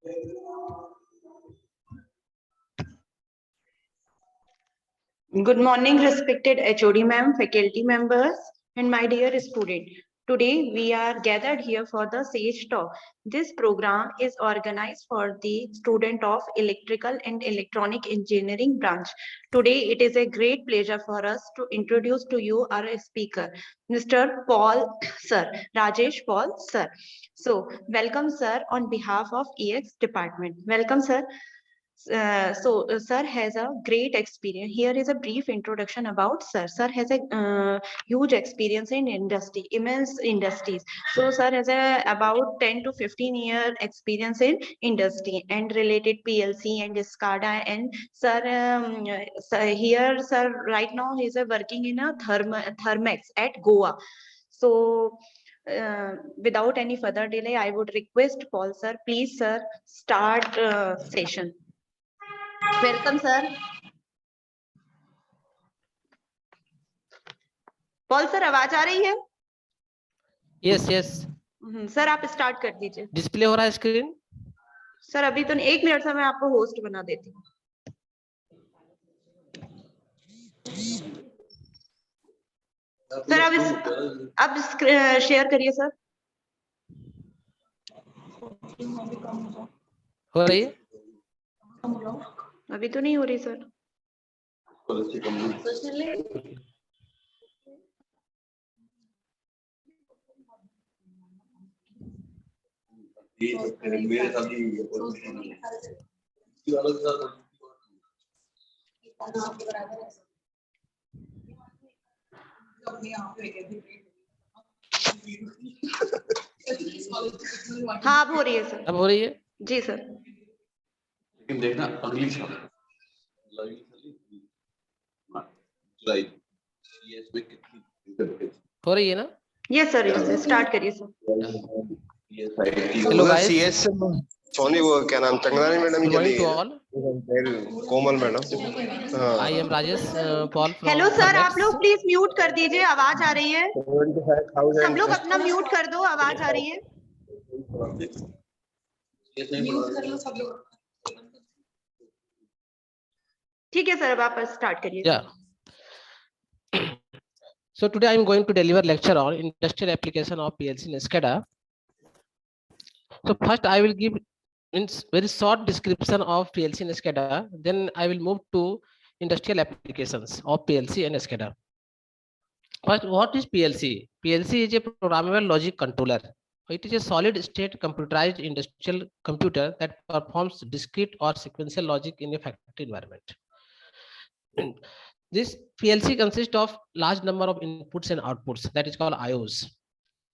Good morning, respected HOD ma'am, faculty members, and my dear student. Today we are gathered here for the SAGE Talk. This program is organized for the student of Electrical and Electronic Engineering branch. Today it is a great pleasure for us to introduce to you our speaker, Mr. Paul Sir, Rajesh Paul Sir. So welcome sir on behalf of EX department. Welcome sir. Sir has a great experience. Here is a brief introduction about sir. Sir has a huge experience in industry, immense industries. So sir has a about 10 to 15-year experience in industry and related PLC and SCADA. And sir right now he's working in a Thermex at Goa. So without any further delay, I would request Paul sir, please sir, start session. Welcome sir. Paul sir आवाज आ रही है? Yes yes sir आप start कर दीजिए. Display हो रहा है screen? Sir अभी तो 1 मिनट से मैं आपको होस्ट बना देती हूँ. सर अब शेयर करिए सर. हो रही है? अभी तो नहीं हो रही सर. हाँ अब हो रही है सर. अब हो रही है जी सर. लेकिन देखना अगली हो रही है ना? यस सर स्टार्ट करिए sir. Hello guys. CS Soni वो क्या नाम Changrani madam good morning to all. Komal madam. I am Rajesh Paul from. Hello sir आप लोग प्लीज म्यूट कर दीजिए, आवाज आ रही है. सब लोग अपना म्यूट कर दो, आवाज आ रही है. ठीक है सर अब आप स्टार्ट करिए. Yeah. So today I am going to deliver lecture on industrial application of PLC and SCADA. So first I will give in very short description of PLC and SCADA. Then I will move to industrial applications of PLC and SCADA. First, what is PLC? PLC is a programmable logic controller. It is a solid state computerized industrial computer that performs discrete or sequential logic in a factory environment. This PLC consists of large number of inputs and outputs, that is called IOs.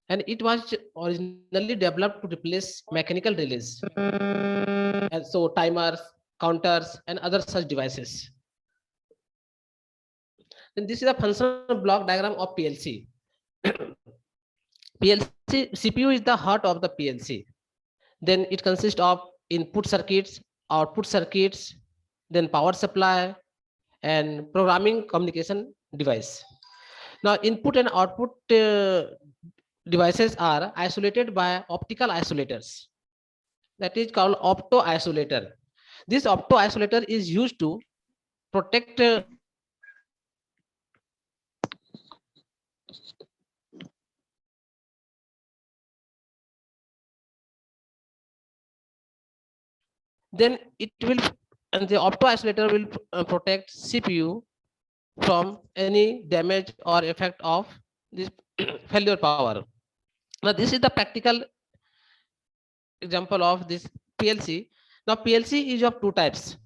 And it was originally developed to replace mechanical relays. And so timers, counters, and other such devices. Then this is a functional block diagram of PLC. CPU is the heart of the PLC. Then it consists of input circuits, output circuits, then power supply, and programming communication device. Now input and output devices are isolated by optical isolators. That is called opto isolator. This opto isolator is used to protect then it will, and the opto isolator will protect CPU from any damage or effect of this failure power. Now this is the practical example of this PLC. Now PLC is of two types.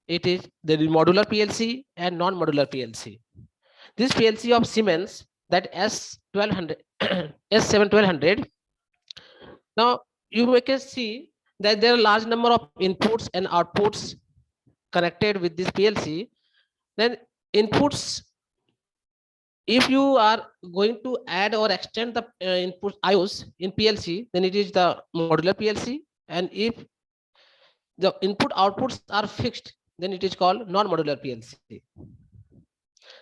It is the modular PLC and non-modular PLC. This PLC of Siemens, that S1200 S71200. Now you can see that there are large number of inputs and outputs connected with this PLC. Then inputs, if you are going to add or extend the input IOs in PLC, then it is the modular PLC. And if the input outputs are fixed, then it is called non-modular PLC.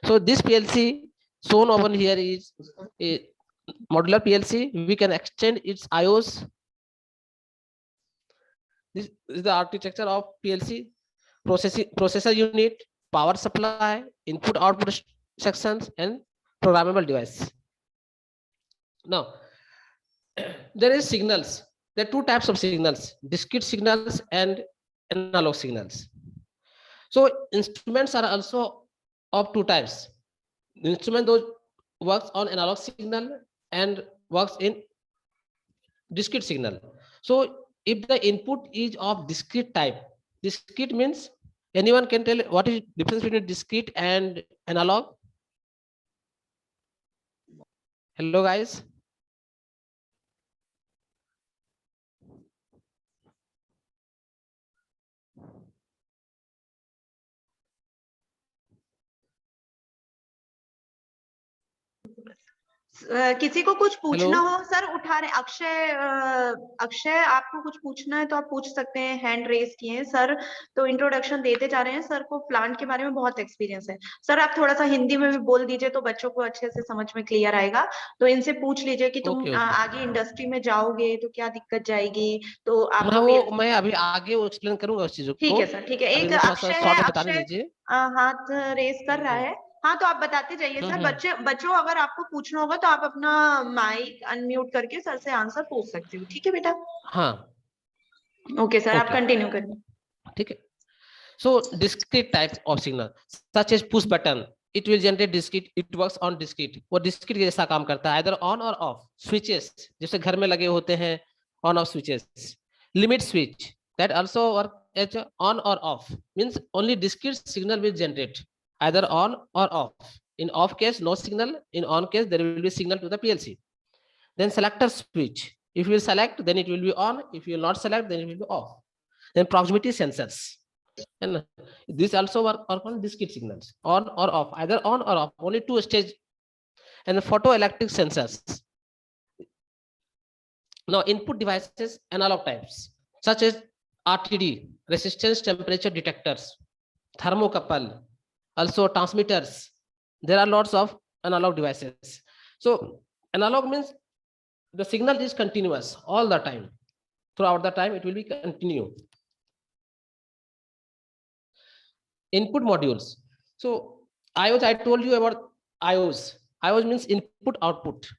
So this PLC shown over here is a modular PLC. We can extend its IOs This is the architecture of PLC: processor unit, power supply, input output sections, and programmable device. Now, there is signals. There are two types of signals: discrete signals and analog signals. So instruments are also of two types. The instrument those works on analog signal and works in discrete signal. So if the input is of discrete type, discrete means, anyone can tell what is difference between discrete and analog? Hello guys. किसी को कुछ पूछना Hello? हो sir, उठा रहे अक्षय आपको कुछ पूछना है तो आप पूछ सकते हैं, हैंड रेज किए हैं सर, तो इंट्रोडक्शन देते जा रहे हैं। सर को प्लांट के बारे में बहुत एक्सपीरियंस है। सर आप थोड़ा सा हिंदी में भी बोल दीजिए तो बच्चों को अच्छे से समझ में क्लियर आएगा। तो इनसे पूछ लीजिए कि तुम Okay, okay. आगे इंडस्ट्री में जाओगे तो क्या दिक्कत जाएगी, तो आपको मैं अभी आगे वो एक्सप्लेन करूंगा उस चीजों ठीक को। है सर, ठीक है। अभी एक मैं थोड़ा सा अक्षय है, शॉर्ट में बताने अक्षय दीजिए। हाथ रेस कर रहा है। हाँ तो आप बताते जाइए सर। बच्चों अगर आपको पूछना होगा तो आप अपना माइक अनम्यूट करके सर से आंसर पूछ सकते हो। ठीक है बेटा? हाँ ओके सर, आप Okay. कंटिन्यू करिए। ठीक है। So discrete type of signal such as push button, it will generate discrete, it works on discrete. वो discrete के जैसा काम करता है, either on or off. Switches जैसे घर में लगे होते हैं, on off switches. Limit switch that also work as on or off, means only discrete signal will generate either on or off. In off case no signal, in on case there will be signal to the PLC. Then selector switch, if you select then it will be on, if you will not select then it will be off. Then proximity sensors, and this also work on discrete signals, on or off, either on or off, only two stage. And the photoelectric sensors. Now input devices, analog types such as RTD, resistance temperature detectors, thermocouple, also transmitters. There are lots of analog devices. So analog means the signal is continuous all the time. Throughout the time it will be continue. Input modules. So IOs, I told you about IOs. IOs means input output.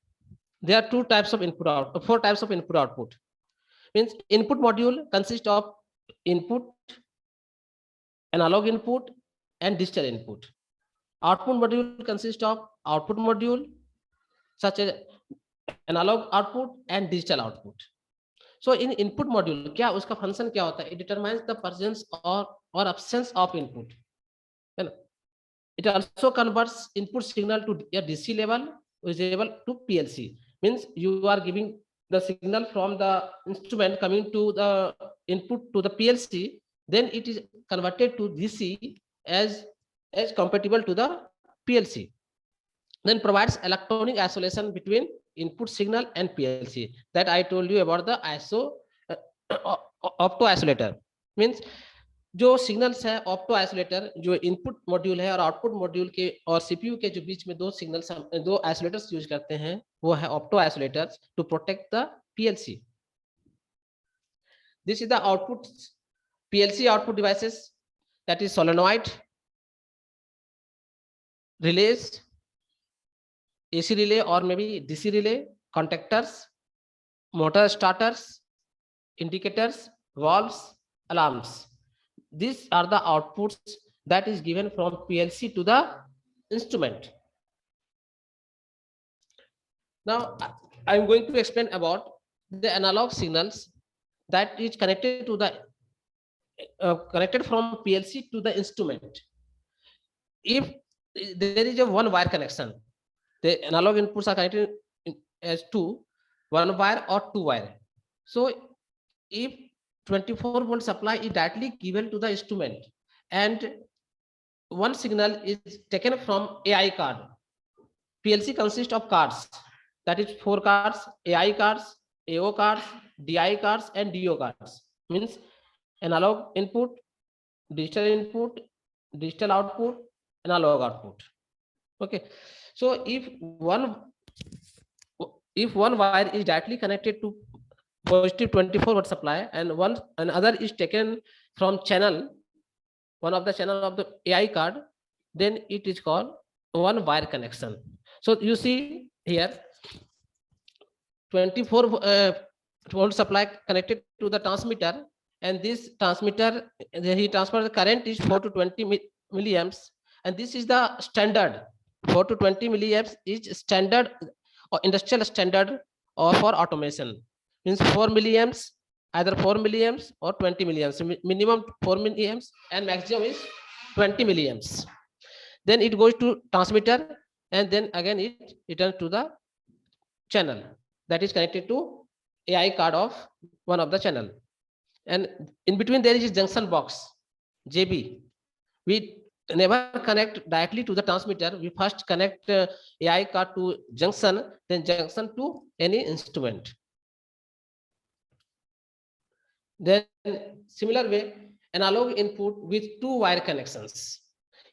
There are two types of input out, four types of input output. Means input module consists of input, analog input, and digital input. Output module consists of output module such as analog output and digital output. So in input module, क्या उसका function क्या होता है? It determines the presence or absence of input. It also converts input signal to a DC level, which is able to PLC. Means you are giving the signal from the instrument coming to the input to the PLC, then it is converted to DC as compatible to the PLC. Then provides electronic isolation between input signal and PLC. That I told you about the opto isolator. Means जो signals है opto isolator, जो input module है और output module के और CPU के जो बीच में दो सिग्नल्स, दो आइसोलेटर्स यूज करते हैं, वो है opto isolators to protect the PLC. This is the output PLC output devices, that is solenoid, relays, AC relay और may be DC relay, contactors, motor starters, indicators, valves, alarms. These are the outputs that is given from PLC to the instrument. Now I'm going to explain about the analog signals that is connected to the connected from PLC to the instrument. If there is a one wire connection, the analog inputs are connected as one wire or two wire. So if 24-volt supply is directly given to the instrument and one signal is taken from AI card. PLC consists of cards, that is 4 cards: AI cards, AO cards, DI cards, and DO cards. Means analog input, digital output, analog output. Okay, so if one wire is directly connected to positive 24 volt supply, and another is taken from channel, one of the channel of the AI card, then it is called one wire connection. So you see here 24 volt supply connected to the transmitter, and this transmitter, he transfers the current is 4 to 20 milliamps, and this is the standard. 4 to 20 milliamps is standard or industrial standard or for automation. Means 4 milliamps, either 4 milliamps or 20 milliamps. Minimum 4 milliamps and maximum is 20 milliamps. Then it goes to transmitter, and then again it returns to the channel that is connected to AI card of one of the channel. And in between there is a junction box, JB. We never connect directly to the transmitter. We first connect AI card to junction, then junction to any instrument. Then similar way, analog input with 2 wire connections.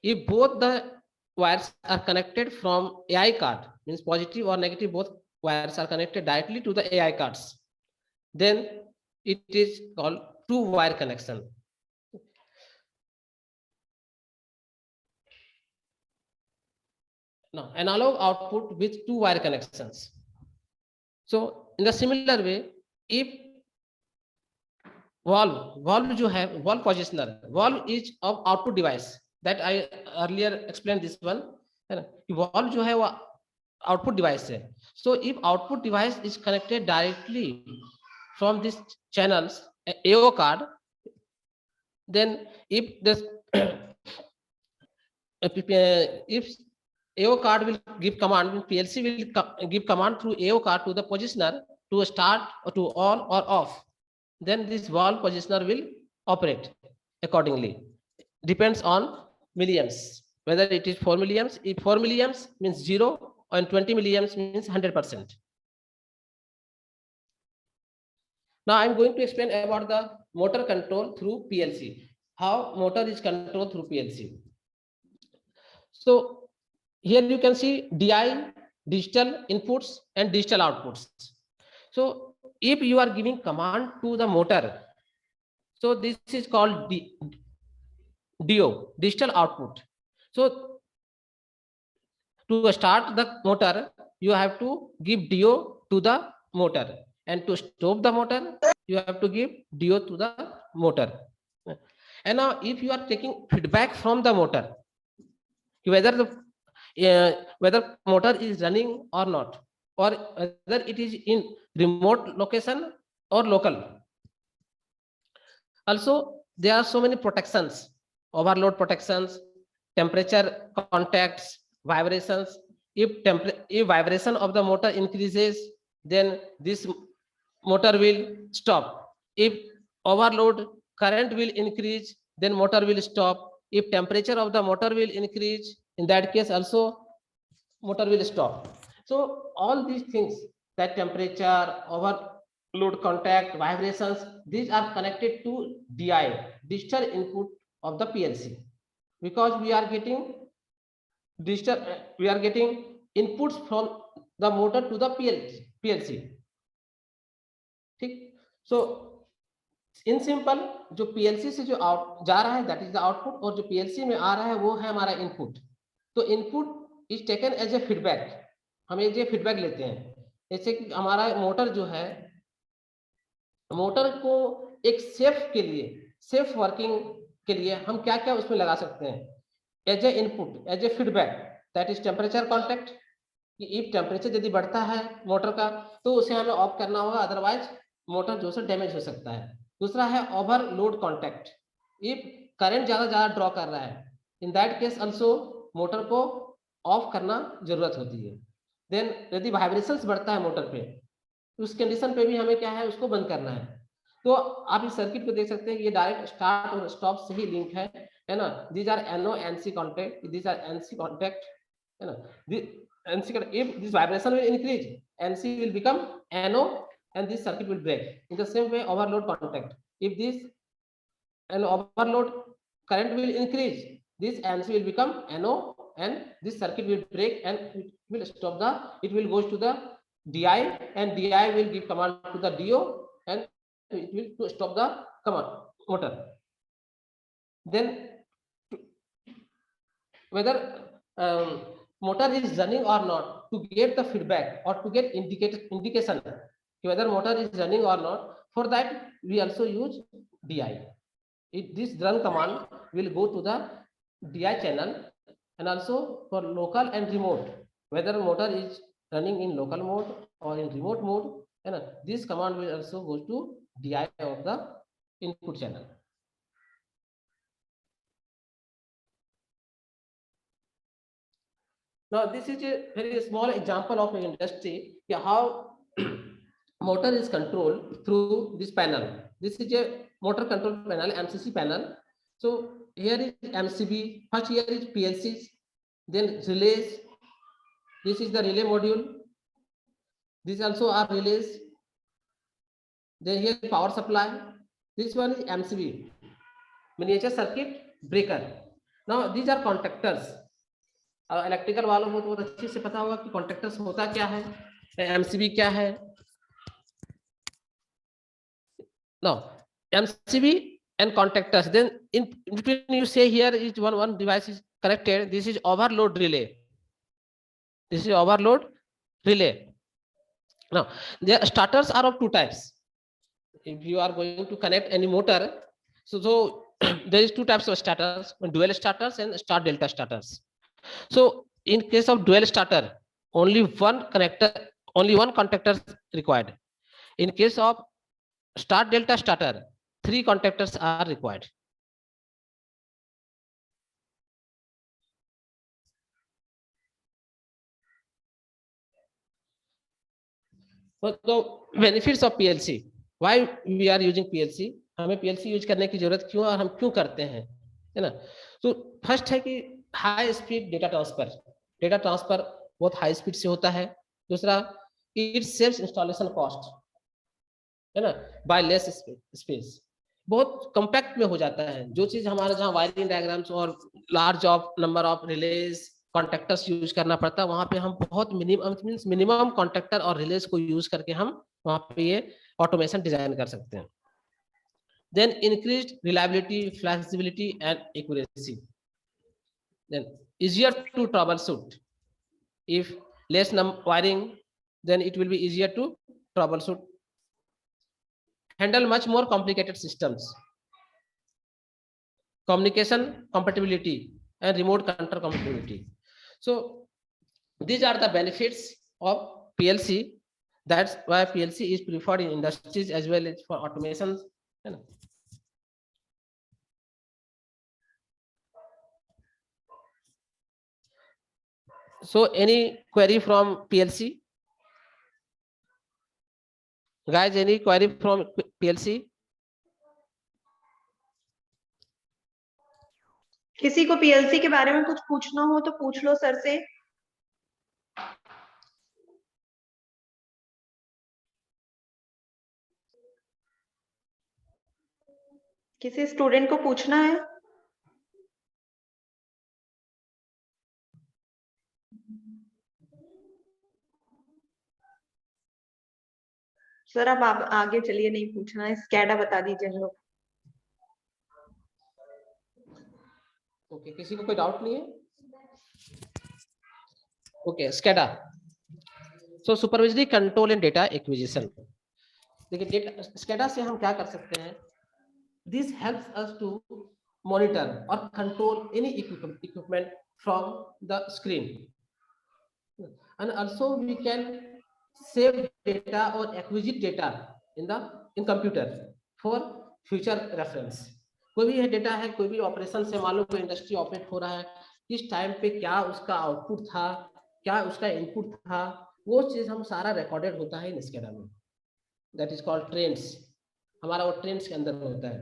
If both the wires are connected from AI card, means positive or negative, both wires are connected directly to the AI cards, then it is called 2 wire connection. Now, analog output with 2 wire connections. So in the similar way, if valve जो है, valve positioner, valve is of output device that I earlier explained this one. Valve जो है वो output device है. So if output device is connected directly from these channels, AO card, then if this if AO card will give command, PLC will give command through AO card to the positioner to start or to on or off, then this valve positioner will operate accordingly. Depends on milliamps, whether it is 4 milliamps. If 4 milliamps means 0 and 20 milliamps means 100%. Now I'm going to explain about the motor control through PLC. How motor is controlled through PLC. So here you can see DI, digital inputs and digital outputs. So if you are giving command to the motor, so this is called DO, digital output. So to start the motor, you have to give DO to the motor, and to stop the motor, you have to give DO to the motor. And now if you are taking feedback from the motor, whether motor is running or not, or whether it is in remote location or local. Also, there are so many protections, overload protections, temperature contacts, vibrations. If vibration of the motor increases, then this motor will stop. If overload current will increase, then motor will stop. If temperature of the motor will increase, in that case also motor will stop. So all these things, that temperature, overload contact, vibrations, these are connected to DI, digital input of the PLC, because we are getting digital, we are getting inputs from the motor to the PLC. ठीक. So in simple जो PLC से जो out जा रहा है, that is the output, और जो PLC में आ रहा है वो है हमारा इनपुट. तो input is taken as a feedback. हम ये फीडबैक लेते हैं. जैसे कि हमारा मोटर जो है, मोटर को एक सेफ के लिए, सेफ वर्किंग के लिए हम क्या क्या उसमें लगा सकते हैं as a input, as a feedback. That is temperature contact. If temperature यदि बढ़ता है मोटर का तो उसे हमें ऑफ करना होगा, अदरवाइज मोटर जो है डैमेज हो सकता है. दूसरा है ओवरलोड कॉन्टैक्ट. इफ करंट ज्यादा ड्रॉ कर रहा है, इन दैट केस आल्सो मोटर को ऑफ करना जरूरत होती है. देन यदि वाइब्रेशंस बढ़ता है मोटर पे, उस कंडीशन पे भी हमें क्या है, उसको बंद करना है. तो आप इस सर्किट को देख सकते हैं, ये डायरेक्ट स्टार्ट और स्टॉप से ही लिंक है ना. These are NO NC contact, these are NC contact, है ना. NC, if this vibration will increase, NC will become NO and this circuit will break. In the same way, overload contact, if this and overload current will increase, this NC will become NO and this circuit will break and it will stop the, it will go to the DI, and DI will give command to the DO, it will to stop the command motor. Then whether motor is running or not, to get the feedback or to get indication whether motor is running or not, for that we also use DI. This run command will go to the DI channel, and also for local and remote, whether motor is running in local mode or in remote mode, and this command will also go to DI of the input channel. Now this is a very small example of an industry how motor is controlled through this panel. This is a motor control panel, MCC panel. So here is MCB, first here is PLCs, then relays. This is the relay module. These also are relays. Then here is power supply. This one is MCB, miniature circuit breaker. Now these are contactors. Electrical वालों को तो बहुत अच्छे से पता होगा कि contactors होता क्या है, एमसीबी क्या है. Now MCB and contactors, then in between you say here is one device is connected. This is overload relay. This is overload relay. Now the starters are of two types. If you are going to connect any motor, so there is two types of starters: dual starters and star delta starters. So in case of dual starter, only one contactor required. In case of star delta starter, 3 contactors are required. So the benefits of PLC, why we are using PLC, हमें PLC use करने की जरूरत क्यों और हम क्यों करते हैं, है ना. तो फर्स्ट है कि हाई स्पीड डेटा ट्रांसफर बहुत हाई स्पीड से होता है. दूसरा, इट सेव्स इंस्टॉलेशन कॉस्ट, है ना, बाय लेस स्पेस, बहुत कॉम्पैक्ट में हो जाता है. जो चीज हमारे जहाँ वायरिंग डायग्राम्स और large of number of release contactors use करना पड़ता है, वहां पे हम बहुत मिनिमम कॉन्टैक्टर और रिलेज को यूज करके हम वहां पे ये ऑटोमेशन डिजाइन कर सकते हैं. Then increased reliability, flexibility and accuracy. Then easier to troubleshoot. If less wiring, then it will be easier to troubleshoot. Handle much more complicated systems. Communication compatibility and remote control compatibility. So these are the benefits of PLC. That's why PLC is preferred in industries as well as for automations. So any query from PLC? Guys, any query from PLC? किसी को PLC के बारे में कुछ पूछना हो तो पूछ लो सर से. किसी स्टूडेंट को पूछना है? सर अब आप आगे चलिए, नहीं पूछना है. स्कैडा बता दीजिए हम लोग. ओके, किसी को कोई डाउट नहीं है? Okay, SCADA. So supervisory control and data acquisition. देखिए स्कैडा से हम क्या कर सकते हैं. This helps us to monitor और control any equipment from the screen, and also we can save data or acquisite data in computer for future reference. कोई भी डेटा है, कोई भी ऑपरेशन से मालूम कोई इंडस्ट्री ऑपरेट हो रहा है, किस टाइम पे क्या उसका आउटपुट था, क्या उसका इनपुट था, वो चीज हम सारा रिकॉर्डेड होता है इन स्कैडा में. That is called trends. हमारा वो ट्रेंड्स के अंदर होता है.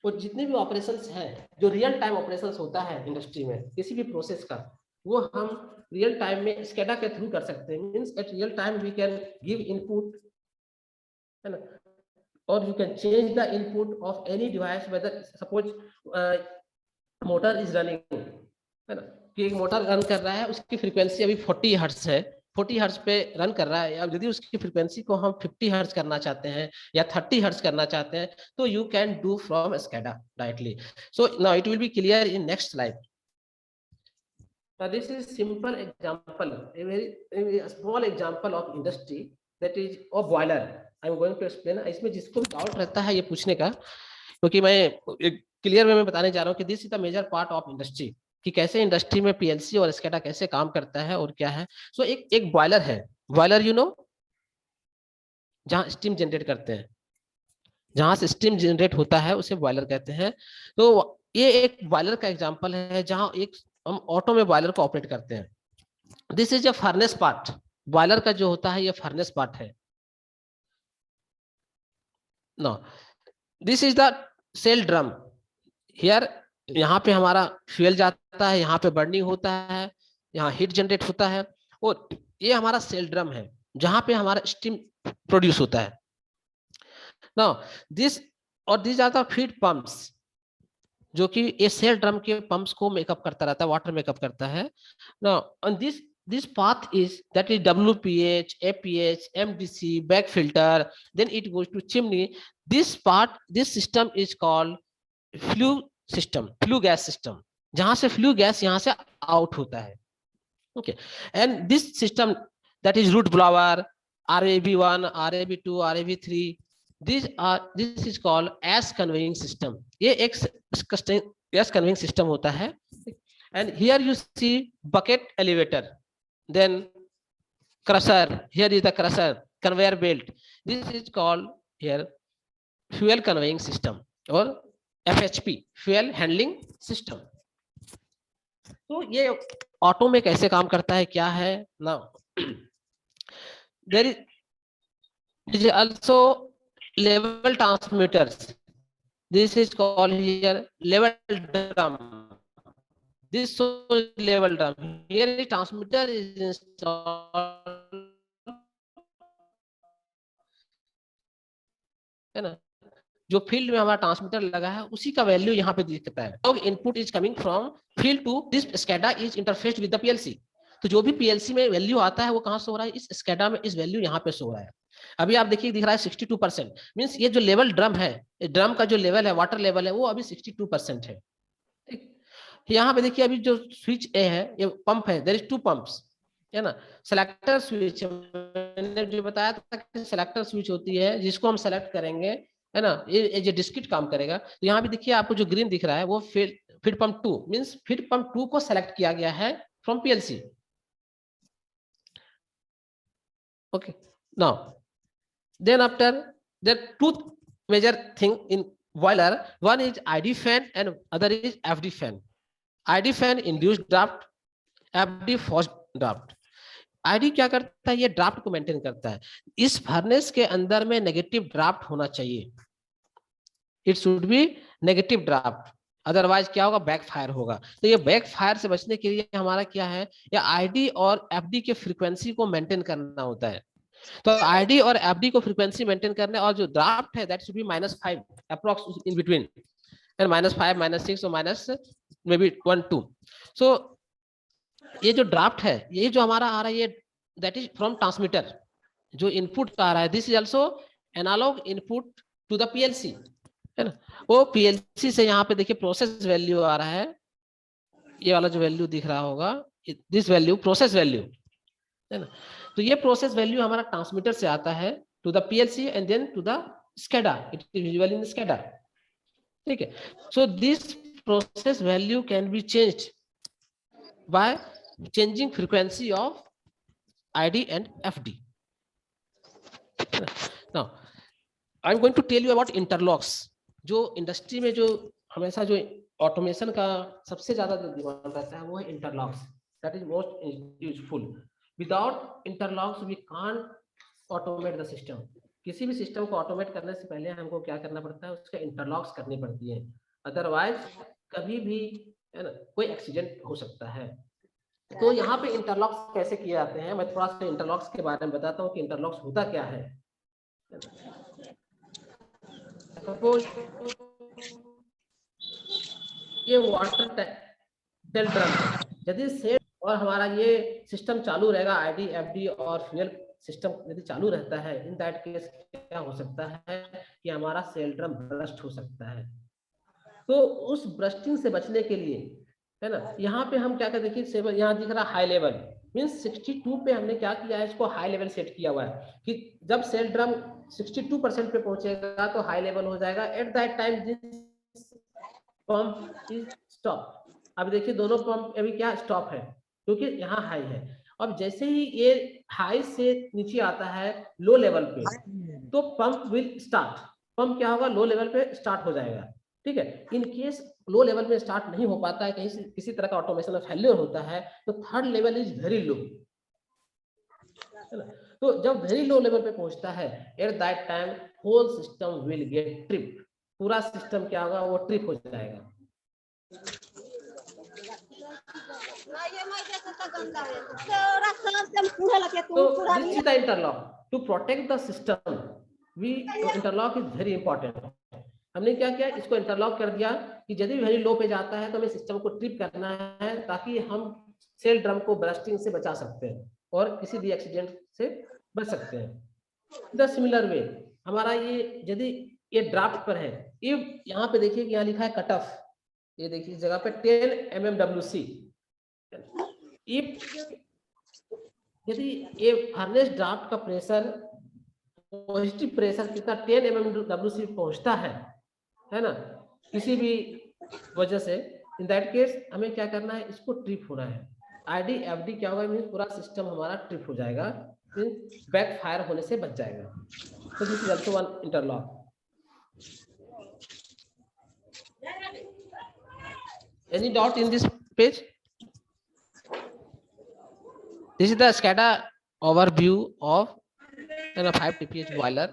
और जितने भी ऑपरेशंस हैं, जो रियल टाइम ऑपरेशंस होता है इंडस्ट्री में किसी भी प्रोसेस का, वो हम रियल टाइम में स्कैडा के थ्रू कर सकते हैं. Means at real time we can give input, है ना, और you can change the input of any device. Whether suppose motor is running, है ना, कि एक मोटर रन कर रहा है, उसकी फ्रीक्वेंसी अभी 40 हर्ट्ज है, 40 हर्ट्ज पे रन कर रहा है, या यदि उसकी फ्रीक्वेंसी को हम 50 हर्ट्ज करना चाहते हैं या 30 हर्ट्ज करना चाहते हैं, तो you can do from SCADA directly. So now it will be clear in next slide. Now this is simple example, a very small example of industry, that is of boiler. I am going to explain. इसमें जिसको भी doubt रहता है ये पूछने का, क्योंकि मैं एक क्लियर वे में बताने जा रहा हूँ कि this is the major part of industry, कि कैसे इंडस्ट्री में PLC और SCADA कैसे काम करता है और क्या है. सो एक बॉयलर है. बॉयलर यू नो, जहाँ स्टीम जनरेट करते हैं, जहाँ से स्टीम जनरेट होता है उसे बॉयलर कहते हैं. तो ये एक बॉयलर का एग्जांपल है जहाँ एक हम ऑटो में बॉयलर को ऑपरेट करते हैं. This is a furnace part. Boiler का जो होता है ये फर्नेस पार्ट है. No, this is the shell drum. Here, यहाँ पे हमारा फ्यूल जाता है, यहाँ पे बर्निंग होता है, यहाँ हीट जनरेट होता है, और ये हमारा सेल ड्रम है जहाँ पे हमारा स्टीम प्रोड्यूस होता है. नाउ दिस और this are the feed pumps, जो कि ये सेल ड्रम के पंप्स को मेकअप करता रहता है, वाटर मेकअप करता है. Now on this path is that is WPH, APH, MDC, back filter, then it goes to chimney. This system is called flue system, flue gas system, जहां से flue gas यहाँ से out होता है. Okay, and this system, that is root blower, RAB1, RAB2, RAB3, this is called ash conveying system. ये एक ash conveying system होता है. And here you see bucket elevator, then crusher. Here is the crusher, conveyor belt. This is called here fuel conveying system or FHP, fuel handling system. तो ये auto में कैसे काम करता है, क्या है ना. there is also level transmitters. This is called here level drum. This level drum. Here the transmitter is installed, है ना. जो फील्ड में हमारा ट्रांसमीटर लगा है उसी का वैल्यू यहाँ पे दिखता है. तो input is coming from field to this SCADA is interfaced with the PLC. तो जो भी PLC में वैल्यू आता है वो कहाँ से हो रहा है, इस SCADA में इस वैल्यू यहाँ पे शो हो रहा है. अभी आप देखिए दिख रहा है 62%. मीन्स ये जो लेवल ड्रम है, ड्रम का जो लेवल है, वाटर लेवल है, वो अभी 62% है. यहाँ पे देखिए अभी जो स्विच ए है, ये पंप है. देयर इज 2 पंप्स, है ना. सेलेक्टर स्विच, मैंने जो बताया था कि सेलेक्टर स्विच होती है जिसको हम सेलेक्ट करेंगे, है ना. ये जो डिस्क्रीट काम करेगा. तो यहाँ भी देखिए आपको जो ग्रीन दिख रहा है वो feed pump 2, means feed pump 2 को सेलेक्ट किया गया है from PLC. Okay, now then after there 2 major thing in boiler. One is ID fan and other is FD fan. ID fan induced draft, FD forced draft. ID क्या करता है, ये draft को maintain करता है. इस फर्नेस के अंदर में नेगेटिव ड्राफ्ट होना चाहिए. It should be negative draft, otherwise क्या होगा, बैक फायर होगा. तो ये बैक फायर से बचने के लिए हमारा क्या है, या ID और FD के फ्रीक्वेंसी को मेंटेन करना होता है. तो ID और FD को फ्रीक्वेंसी मेंटेन करने, और जो ड्राफ्ट है that should be -5 approx in between, and -5, -6 और माइनस मे बी 1, 2. सो ये जो ड्राफ्ट है, ये जो हमारा आ रहा है, ये दैट इज फ्रॉम ट्रांसमीटर, जो इनपुट आ रहा है. This is also analog input to the PLC, है ना. वो PLC से यहाँ पे देखिए प्रोसेस वैल्यू आ रहा है, ये वाला जो वैल्यू दिख रहा होगा, दिस वैल्यू प्रोसेस वैल्यू, है ना. तो ये प्रोसेस वैल्यू हमारा ट्रांसमीटर से आता है to the PLC and then to the SCADA. It is visual in SCADA. ठीक है. So this process value can be changed by changing frequency of ID and FD. Now, I'm going to tell you about interlocks. जो industry में जो हमेशा जो automation का सबसे ज्यादा जो डिमांड रहता है वो है interlocks. That is most useful. Without interlocks we can't automate the system. किसी भी सिस्टम को ऑटोमेट करने से पहले हमको क्या करना पड़ता है, उसके इंटरलॉक्स करनी पड़ती है. अदरवाइज कभी भी, है ना, कोई एक्सीडेंट हो सकता है. तो यहाँ पे इंटरलॉक्स कैसे किए जाते हैं, मैं थोड़ा सा इंटरलॉक्स के बारे में बताता हूँ कि इंटरलॉक्स होता क्या है. सपोज ये वाटर टेल ड्रम है. यदि सेल और हमारा ये सिस्टम चालू रहेगा, आईडी एफडी और फ्यूल सिस्टम यदि चालू रहता है, इन दैट केस क्या हो सकता है कि हमारा सेल ड्रम बर्स्ट हो सकता है। तो उस ब्रस्टिंग से बचने के लिए, है ना, यहाँ पे हम क्या करते, देखिए यहाँ दिख रहा हाई लेवल, मीन्स 62 पे हमने क्या किया है, इसको हाई लेवल सेट किया हुआ है कि जब सेल ड्रम 62% पे पहुंचेगा तो हाई लेवल हो जाएगा। Eight that time this pump is stop. अब देखिए दोनों पंप अभी क्या स्टॉप है क्योंकि यहाँ हाई है। अब जैसे ही ये हाई से नीचे आता है लो लेवल पे, तो पंप विल स्टार्ट, पंप क्या होगा, लो लेवल पे स्टार्ट हो जाएगा। ठीक है, इन केस लो लेवल में स्टार्ट नहीं हो पाता है, कहीं से किसी तरह का ऑटोमेशन में फेल्योर होता है, तो third level is very low. तो जब वेरी लो लेवल पे पहुंचता है, at that time whole system will get trip, पूरा सिस्टम क्या होगा, वो ट्रिप हो जाएगा। So this is the interlock. To protect the system, interlock is very important. हमने क्या किया, इसको इंटरलॉक कर दिया कि यदि वेरी लो पे जाता है तो हमें सिस्टम को ट्रिप करना है ताकि हम सेल ड्रम को ब्रस्टिंग से बचा सकते हैं और किसी भी एक्सीडेंट से बच सकते हैं। द सिमिलर वे हमारा ये यदि ये ड्राफ्ट पर है, ये यहाँ पे देखिए यहाँ लिखा है कट ऑफ, ये देखिए इस जगह पे 10 mmWc। यदि ये फर्नेस ड्राफ्ट का प्रेशर, पॉजिटिव प्रेशर कितना 10 mmWc पहुंचता है ना, किसी भी वजह से, इन दैट केस हमें क्या करना है, इसको ट्रिप होना है। आईडी एफडी क्या होगा, मींस पूरा सिस्टम हमारा ट्रिप हो जाएगा, मींस बैक फायर होने से बच जाएगा। तो this is also one interlock. Any doubt in this page? This is the SCADA overview of 5 TPH boiler.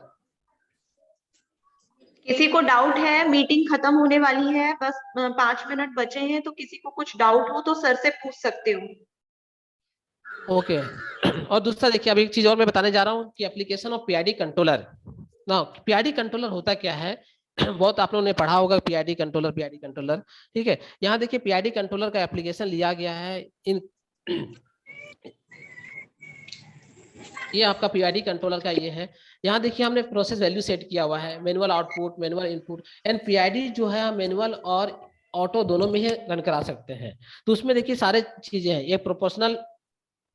किसी को डाउट है, मीटिंग खत्म होने वाली है, बस 5 मिनट बचे हैं, तो किसी को कुछ डाउट हो तो सर से पूछ सकते हो। ओके और दूसरा देखिए, अभी एक चीज और मैं बताने जा रहा हूँ कि एप्लीकेशन ऑफ पीआईडी कंट्रोलर। ना पीआईडी कंट्रोलर होता क्या है, बहुत आप लोगों ने पढ़ा होगा पीआईडी कंट्रोलर। ठीक है, यहाँ देखिए पीआईडी कंट्रोलर का एप्लीकेशन लिया गया है इन ये आपका पीआईडी कंट्रोलर का ये है। यहाँ देखिए हमने प्रोसेस वैल्यू सेट किया हुआ है, manual output, manual input, and PID जो है मैनुअल और ऑटो दोनों में ही रन करा सकते हैं। तो उसमें देखिए सारे चीजें हैं, ये प्रोपोर्शनल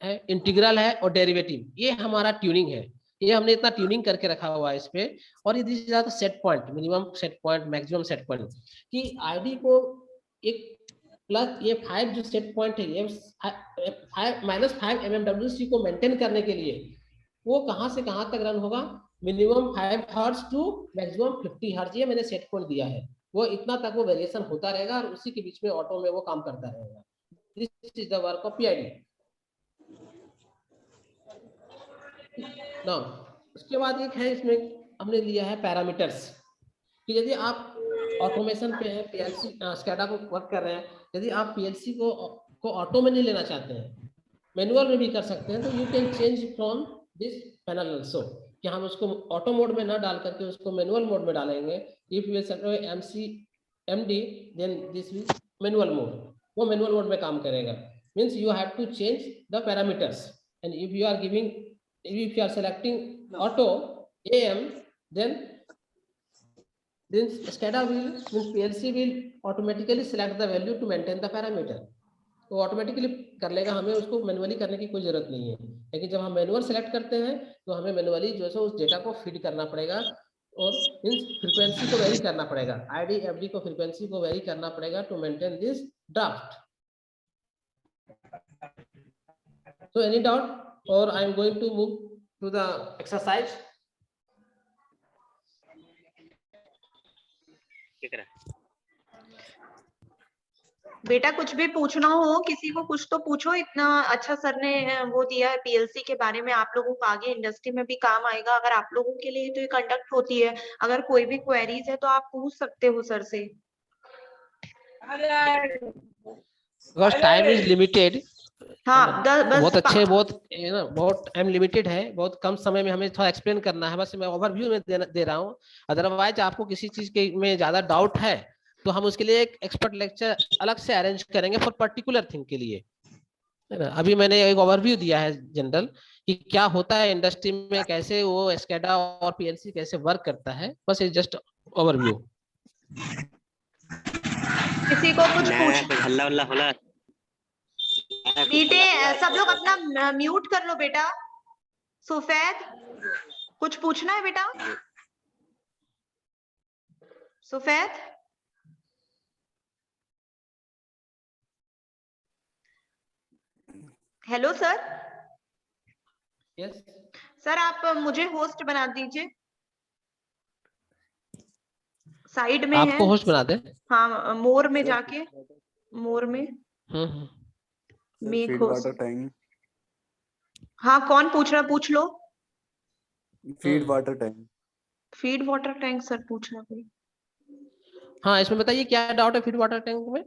है, इंटीग्रल है और डेरिवेटिव, ये हमारा ट्यूनिंग है, ये हमने इतना ट्यूनिंग करके रखा हुआ है इस पे। और ये this is the set point, minimum set point, maximum set point, कि आईडी को एक प्लस ये 5 जो सेट पॉइंट है, ये -5 mmWc को मेंटेन करने के लिए वो कहां से कहां तक रन होगा, minimum 5 hertz to maximum 50 hertz, ये मैंने सेट पॉइंट दिया है, वो इतना तक वो वेरिएशन होता रहेगा और उसी के बीच में ऑटो में वो काम करता रहेगा। This is the work of PID. Now उसके बाद एक है, इसमें हमने लिया है पैरामीटर्स, कि यदि आप ऑटोमेशन पे है, पीएलसी स्कैडा को वर्क कर रहे हैं, यदि आप पीएलसी को ऑटो में नहीं लेना चाहते हैं, मैनुअल में भी कर सकते हैं, तो you can change from this panel also, कि हम उसको ऑटो मोड में ना डाल करके उसको मैनुअल मोड में डालेंगे। If you set MD then this is manual mode, वो मैनुअल मोड में काम करेगा। Means you have to change the parameters, and if you are giving, if you are selecting auto AM, then SCADA PLC will automatically select the value to maintain the parameter, तो automatically कर लेगा, हमें उसको manually करने की कोई जरूरत नहीं है। लेकिन जब हम मैनुअल सेलेक्ट करते हैं तो हमें मैनुअली जो है उस डेटा को फीड करना पड़ेगा और इन फ्रीक्वेंसी को वेरी करना पड़ेगा, आईडी एफडी को फ्रीक्वेंसी को वेरी करना पड़ेगा to maintain this draft. So any doubt, or I am going to move to the exercise. बेटा कुछ भी पूछना हो किसी को कुछ तो पूछो, इतना अच्छा सर ने वो दिया है पीएलसी के बारे में, आप लोगों को आगे इंडस्ट्री में भी काम आएगा। अगर आप लोगों के लिए तो ये कंडक्ट होती है, अगर कोई भी क्वेरीज है तो आप पूछ सकते हो सर से। Because time is limited. हाँ बस बहुत अच्छे, बहुत है ना, बहुत टाइम लिमिटेड है, बहुत कम समय में हमें थोड़ा एक्सप्लेन करना है, बस मैं ओवरव्यू में दे रहा हूँ। अदरवाइज आपको किसी चीज के में ज्यादा डाउट है तो हम उसके लिए एक एक्सपर्ट लेक्चर अलग से अरेंज करेंगे फॉर पर्टिकुलर थिंग के लिए। है ना। अभी मैंने एक ओवरव्यू दिया है जनरल कि क्या होता है इंडस्ट्री में, कैसे वो SCADA और PLC कैसे वर्क करता है, बस ये जस्ट ओवरव्यू। किसी को कुछ पूछ हल्ला हल्ला होला। बेटे सब लोग अपना म्यूट कर लो बेटा। सुफैद कुछ पूछना है बेटा? सुफैद हेलो सर। यस सर आप मुझे होस्ट बना दीजिए, साइड में है। आपको होस्ट बना दे। हाँ मोर में जाके, मोर में मेक फीड होस्ट। वाटर टैंक, हाँ कौन पूछ रहा, पूछ लो। Feed water tank. Feed water tank sir पूछ रहा कोई। हाँ इसमें बताइए क्या डाउट है फीड वाटर टैंक में।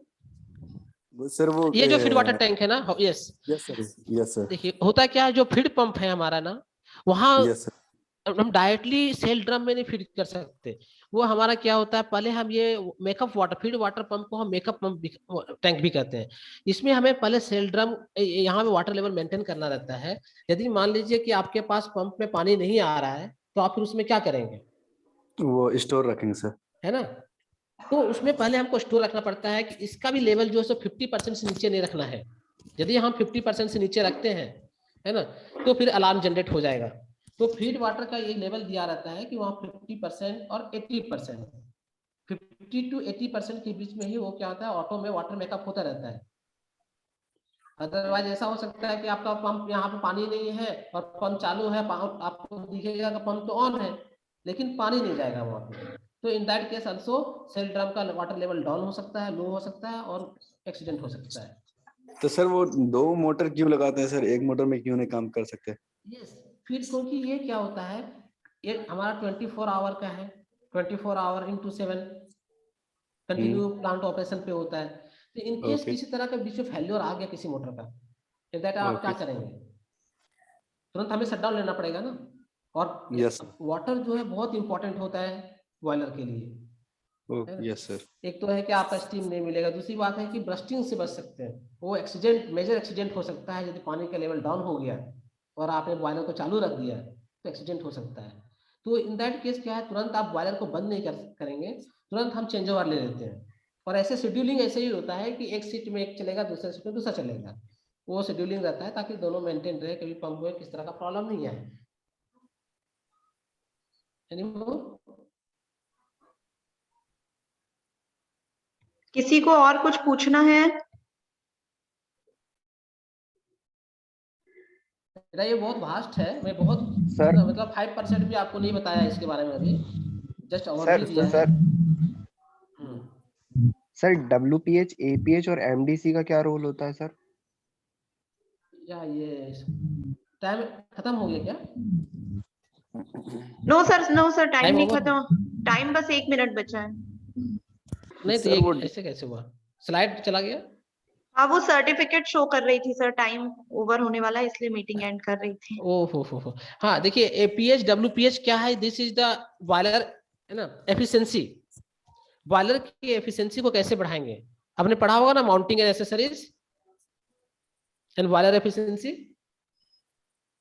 वो सर वो ये जो फीड वाटर टैंक है ना, yes yes sir, yes sir, देखिए होता क्या है, जो फीड पंप है हमारा ना, वहाँ यस सर, हम डायरेक्टली सेल ड्रम में नहीं फीड कर सकते। वो हमारा क्या होता है, पहले हम ये makeup water, feed water pump को हम मेकअप पंप टैंक भी कहते हैं। इसमें हमें पहले सेल ड्रम यहाँ पे वाटर लेवल मेंटेन करना रहता है। यदि मान लीजिए कि आपके पास पंप में पानी नहीं आ रहा है तो आप फिर उसमें क्या करेंगे, वो स्टोर रखेंगे सर। है ना। तो उसमें पहले हमको स्टोर रखना पड़ता है कि इसका भी लेवल जो है सो 50% से नीचे नहीं रखना है। यदि हम 50% से नीचे रखते हैं, है ना, तो फिर अलार्म जनरेट हो जाएगा। तो फीड वाटर का ये लेवल दिया रहता है कि वहाँ 50% और 80%, 50 to 80% के बीच में ही वो क्या होता है, ऑटो में वाटर मेकअप होता रहता है। अदरवाइज ऐसा हो सकता है कि आपका पंप यहाँ पे पानी नहीं है और पंप चालू है, आपको दिखेगा कि पंप तो ऑन है लेकिन पानी नहीं जाएगा वहाँ पे। तो in that case also shell drum का वाटर लेवल डाउन हो सकता है, लो हो सकता है और एक्सीडेंट हो सकता है। तो सर वो 2 मोटर क्यों लगाते हैं सर, एक मोटर में क्यों नहीं काम कर सकते? यस फिर क्योंकि ये क्या होता है, ये हमारा 24 आवर का है, 24 hour into 7 continue plant operation पे होता है। तो इन केस किसी तरह का बीच में फेल्योर आ गया किसी मोटर का, इफ दैट आप क्या करेंगे, तुरंत हमें शटडाउन लेना पड़ेगा ना। और यस वाटर जो है बहुत इंपॉर्टेंट होता है बॉयलर के लिए। Yes sir. एक तो है कि आपका स्टीम नहीं मिलेगा, दूसरी बात है कि ब्रस्टिंग से बच सकते हैं। वो एक्सीडेंट, मेजर एक्सीडेंट हो सकता है यदि पानी का लेवल डाउन हो गया और आपने बॉयलर को चालू रख दिया तो एक्सीडेंट हो सकता है। तो इन दैट केस क्या है, तुरंत आप बॉयलर को बंद नहीं करेंगे, तुरंत हम चेंज ओवर ले लेते हैं। और ऐसे शेड्यूलिंग ऐसे ही होता है कि एक सीट में एक चलेगा, दूसरे सीट में दूसरा चलेगा, वो शेड्यूलिंग रहता है ताकि दोनों मेंटेन रहे, कभी पंप में किस तरह का प्रॉब्लम नहीं आए। किसी को और कुछ पूछना है? बेटा ये बहुत वास्ट है, मैं बहुत सर मतलब 5% भी आपको नहीं बताया इसके बारे में, अभी जस्ट सर ओवरव्यू दिया है। सर सर WPH, APH और MDC का क्या रोल होता है सर? या ये टाइम खत्म हो गया क्या? नो सर टाइम Time नहीं over? खत्म, टाइम बस 1 मिनट बचा है। नहीं तो सर, ये वो ऐसे कैसे हुआ, स्लाइड चला गया? हाँ वो सर्टिफिकेट शो कर रही थी सर, टाइम ओवर होने वाला है इसलिए मीटिंग एंड कर रही थी। ओ हो। हाँ देखिए APH WPH क्या है, दिस इज द बॉयलर, है ना, एफिशिएंसी। बॉयलर की एफिशिएंसी को कैसे बढ़ाएंगे, आपने पढ़ा होगा ना, mounting and accessories and boiler efficiency.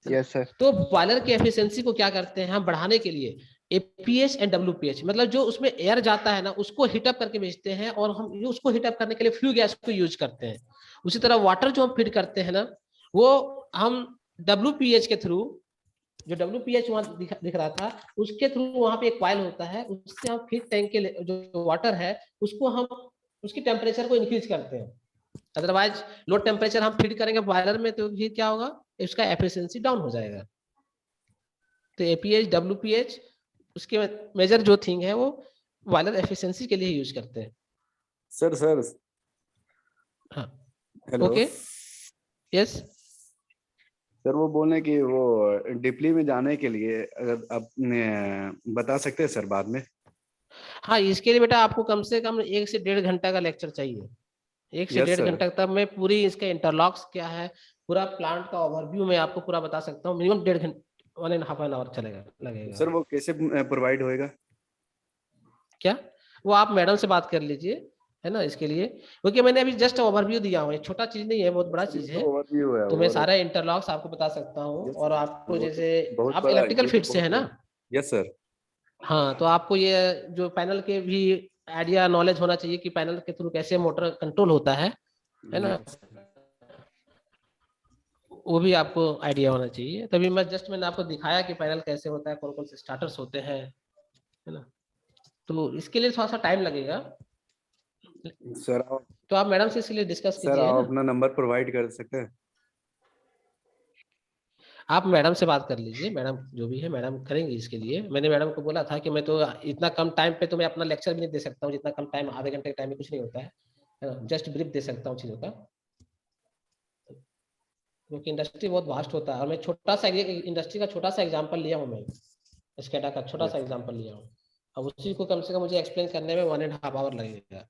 Yes sir. तो बॉयलर की एफिशिएंसी को क्या करते हैं हम बढ़ाने के लिए, APH एंड WPH, मतलब जो उसमें एयर जाता है ना उसको हीटअप करके भेजते हैं और हम उसको हीटअप करने के लिए फ्लू गैस को यूज करते हैं। उसी तरह वाटर जो हम फीड करते हैं ना, वो हम WPH के थ्रू, जो WPH वहां दिख रहा था उसके थ्रू, वहां पे एक कॉइल होता है, उससे हम फीड टैंक के जो वाटर है उसको हम उसकी टेम्परेचर को इंक्रीज करते हैं। अदरवाइज लो टेम्परेचर हम फीड करेंगे बॉयलर में तो फिर क्या होगा, उसका एफिशिएंसी डाउन हो जाएगा। तो APH WPH उसके मेजर जो थिंग है वो बॉयलर एफिशिएंसी के लिए यूज करते हैं। सर हाँ हेलो ओके यस। सर, वो बोल रहे कि वो डीपली में जाने के लिए अगर आप बता सकते हैं सर बाद में। हाँ इसके लिए बेटा आपको कम से कम 1 से 1.5 घंटा का लेक्चर चाहिए। 1 से 1.5 घंटा तक मैं पूरी इसका इंटरलॉक्स क्या है, पूरा प्लांट का ओवरव्यू मैं आपको पूरा बता सकता हूँ। मिनिमम 1.5 घंटा, 1.5 आवर चलेगा, लगेगा। सर वो कैसे प्रोवाइड होएगा? क्या, वो आप मैडम से बात कर लीजिए, है ना। इसके लिए क्योंकि मैंने अभी जस्ट ओवरव्यू दिया हूँ, छोटा चीज नहीं है, बहुत बड़ा चीज है। ओवरव्यू है तो मैं और सारा इंटरलॉक्स आपको बता सकता हूँ। Yes, और sir. आपको वो तो जैसे बहुत आप बड़ा, इलेक्ट्रिकल ये तो फील्ड से है बहुत ना। Yes sir. हाँ, तो आपको ये जो पैनल के भी आइडिया नॉलेज होना चाहिए कि पैनल के थ्रू कैसे मोटर कंट्रोल होता है ना। वो भी आपको आइडिया होना चाहिए। तभी मैंने आपको दिखाया कि पैनल कैसे होता है, कौन कौन से स्टार्टर्स होते हैं, है ना। तो इसके लिए थोड़ा सा टाइम लगेगा, सर तो आप मैडम से इसलिए डिस्कस सर कीजिए, है आप ना। अपना नंबर प्रोवाइड कर सकते हैं। आप मैडम से बात कर लीजिए, मैडम जो भी है मैडम करेंगी इसके लिए। मैंने मैडम को बोला था कि मैं तो इतना कम टाइम पे तो मैं अपना लेक्चर भी नहीं दे सकता हूँ, जितना कम टाइम, आधे घंटे के टाइम में कुछ नहीं होता है ना, जस्ट ब्रीफ दे सकता हूँ चीजों का, क्योंकि इंडस्ट्री बहुत वास्ट होता है। और मैं छोटा सा इंडस्ट्री का छोटा सा एग्जांपल लिया हूँ, मैं स्केडा का छोटा सा एग्जांपल लिया हूँ। अब उसी को कम से कम मुझे एक्सप्लेन करने में 1.5 आवर लगेगा।